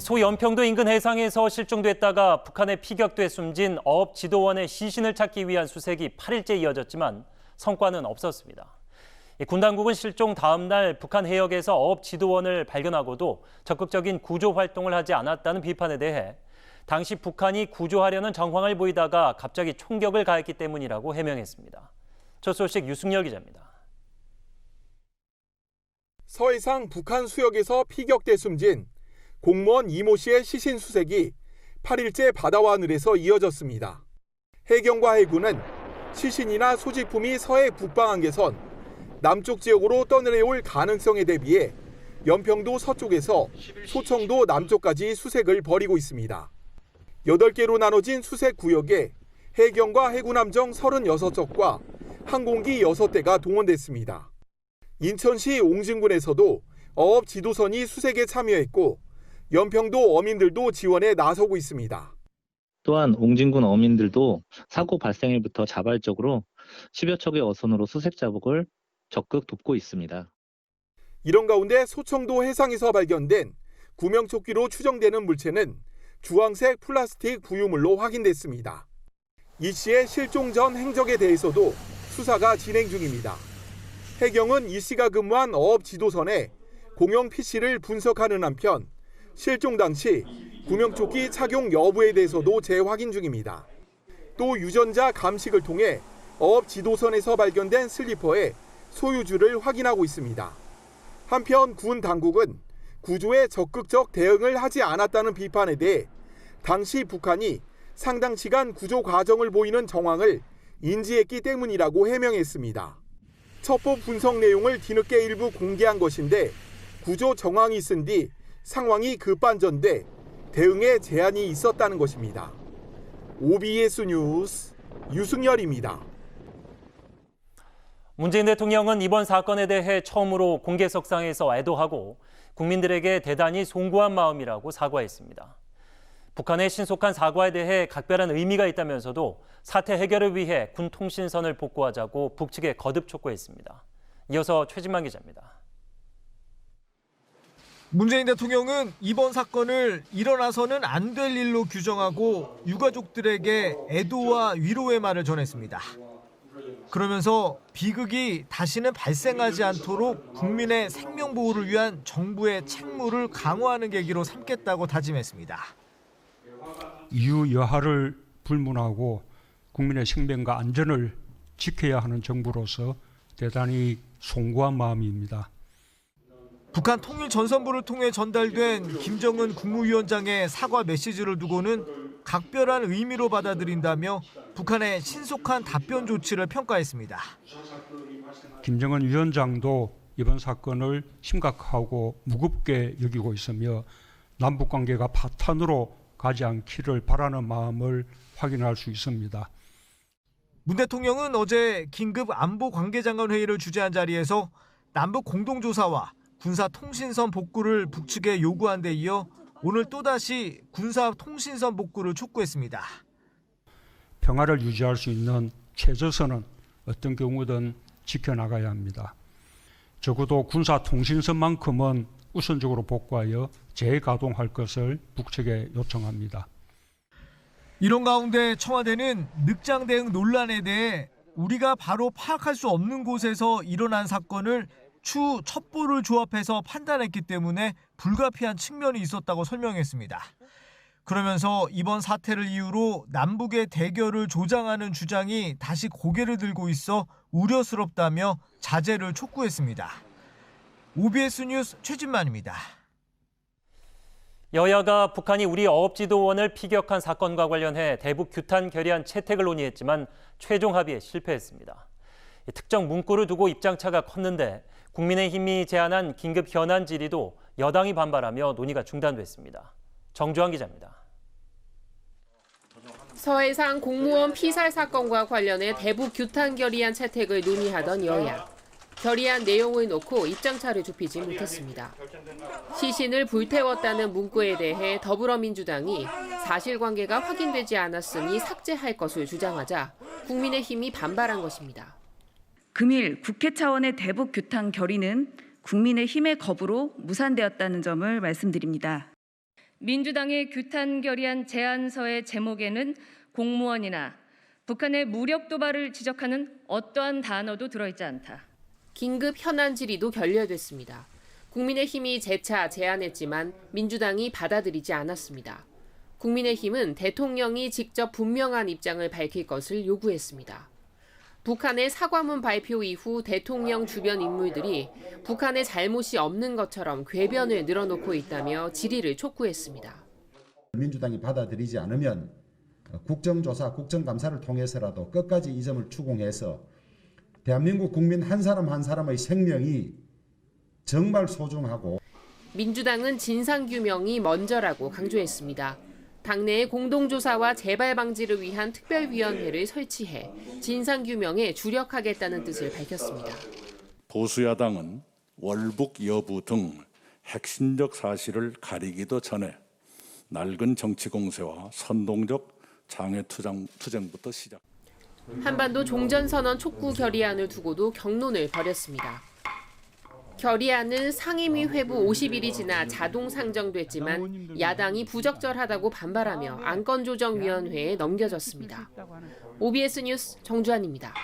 소연평도 인근 해상에서 실종됐다가 북한에 피격돼 숨진 어업 지도원의 시신을 찾기 위한 수색이 8일째 이어졌지만 성과는 없었습니다. 군 당국은 실종 다음 날 북한 해역에서 어업 지도원을 발견하고도 적극적인 구조 활동을 하지 않았다는 비판에 대해 당시 북한이 구조하려는 정황을 보이다가 갑자기 총격을 가했기 때문이라고 해명했습니다. 첫 소식 유승열 기자입니다. 서해상 북한 수역에서 피격돼 숨진 공무원 이모 씨의 시신 수색이 8일째 바다와 하늘에서 이어졌습니다. 해경과 해군은 시신이나 소지품이 서해 북방한계선 남쪽 지역으로 떠내려올 가능성에 대비해 연평도 서쪽에서 소청도 남쪽까지 수색을 벌이고 있습니다. 8개로 나눠진 수색 구역에 해경과 해군 함정 36척과 항공기 6대가 동원됐습니다. 인천시 옹진군에서도 어업 지도선이 수색에 참여했고 연평도 어민들도 지원에 나서고 있습니다. 또한 옹진군 어민들도 사고 발생일부터 자발적으로 10여 척의 어선으로 수색 작업을 적극 돕고 있습니다. 이런 가운데 소청도 해상에서 발견된 구명조끼로 추정되는 물체는 주황색 플라스틱 부유물로 확인됐습니다. 이 씨의 실종 전 행적에 대해서도 수사가 진행 중입니다. 해경은 이 씨가 근무한 어업 지도선에 공용 PC를 분석하는 한편 실종 당시 구명조끼 착용 여부에 대해서도 재확인 중입니다. 또 유전자 감식을 통해 어업 지도선에서 발견된 슬리퍼의 소유주를 확인하고 있습니다. 한편 군 당국은 구조에 적극적 대응을 하지 않았다는 비판에 대해 당시 북한이 상당 시간 구조 과정을 보이는 정황을 인지했기 때문이라고 해명했습니다. 첩보 분석 내용을 뒤늦게 일부 공개한 것인데 구조 정황이 있은 뒤 상황이 급반전돼 대응에 제한이 있었다는 것입니다. OBS 뉴스 유승열입니다. 문재인 대통령은 이번 사건에 대해 처음으로 공개석상에서 애도하고 국민들에게 대단히 송구한 마음이라고 사과했습니다. 북한의 신속한 사과에 대해 각별한 의미가 있다면서도 사태 해결을 위해 군 통신선을 복구하자고 북측에 거듭 촉구했습니다. 이어서 최진만 기자입니다. 문재인 대통령은 이번 사건을 일어나서는 안 될 일로 규정하고 유가족들에게 애도와 위로의 말을 전했습니다. 그러면서 비극이 다시는 발생하지 않도록 국민의 생명 보호를 위한 정부의 책무를 강화하는 계기로 삼겠다고 다짐했습니다. 이유 여하를 불문하고 국민의 생명과 안전을 지켜야 하는 정부로서 대단히 송구한 마음입니다. 북한 통일전선부를 통해 전달된 김정은 국무위원장의 사과 메시지를 두고는 각별한 의미로 받아들인다며 북한의 신속한 답변 조치를 평가했습니다. 김정은 위원장도 이번 사건을 심각하고 무겁게 여기고 있으며 남북관계가 파탄으로 가지 않기를 바라는 마음을 확인할 수 있습니다. 문 대통령은 어제 긴급 안보관계장관 회의를 주재한 자리에서 남북 공동조사와 군사통신선 복구를 북측에 요구한 데 이어 오늘 또다시 군사통신선 복구를 촉구했습니다. 평화를 유지할 수 있는 최저선은 어떤 경우든 지켜나가야 합니다. 적어도 군사통신선만큼은 우선적으로 복구하여 재가동할 것을 북측에 요청합니다. 이런 가운데 청와대는 늑장 대응 논란에 대해 우리가 바로 파악할 수 없는 곳에서 일어난 사건을 추후 첩보를 조합해서 판단했기 때문에 불가피한 측면이 있었다고 설명했습니다. 그러면서 이번 사태를 이유로 남북의 대결을 조장하는 주장이 다시 고개를 들고 있어 우려스럽다며 자제를 촉구했습니다. OBS 뉴스 최진만입니다. 여야가 북한이 우리 어업지도원을 피격한 사건과 관련해 대북 규탄 결의안 채택을 논의했지만 최종 합의에 실패했습니다. 특정 문구를 두고 입장차가 컸는데 국민의힘이 제안한 긴급 현안 질의도 여당이 반발하며 논의가 중단됐습니다. 정주환 기자입니다. 서해상 공무원 피살 사건과 관련해 대북 규탄 결의안 채택을 논의하던 여야. 결의안 내용을 놓고 입장차를 좁히지 못했습니다. 시신을 불태웠다는 문구에 대해 더불어민주당이 사실관계가 확인되지 않았으니 삭제할 것을 주장하자 국민의힘이 반발한 것입니다. 금일 국회 차원의 대북 규탄 결의는 국민의힘의 겁으로 무산되었다는 점을 말씀드립니다. 민주당의 규탄 결의안 제안서의 제목에는 공무원이나 북한의 무력 도발을 지적하는 어떠한 단어도 들어있지 않다. 긴급 현안 질의도 결렬됐습니다. 국민의힘이 재차 제안했지만 민주당이 받아들이지 않았습니다. 국민의힘은 대통령이 직접 분명한 입장을 밝힐 것을 요구했습니다. 북한의 사과문 발표 이후 대통령 주변 인물들이 북한의 잘못이 없는 것처럼 궤변을 늘어놓고 있다며 질의를 촉구했습니다. 민주당이 받아들이지 않으면 국정조사, 국정감사를 통해서라도 끝까지 이 점을 추궁해서 대한민국 국민 한 사람 한 사람의 생명이 정말 소중하고 민주당은 진상규명이 먼저라고 강조했습니다. 당내의 공동조사와 재발 방지를 위한 특별위원회를 설치해 진상규명에 주력하겠다는 뜻을 밝혔습니다. 보수야당은 월북 여부 등 핵심적 사실을 가리기도 전에 낡은 정치 공세와 선동적 장외 투쟁부터 시작. 한반도 종전선언 촉구 결의안을 두고도 경론을 벌였습니다. 결의안은 상임위 회부 50일이 지나 자동 상정됐지만 야당이 부적절하다고 반발하며 안건조정위원회에 넘겨졌습니다. OBS 뉴스 정주환입니다.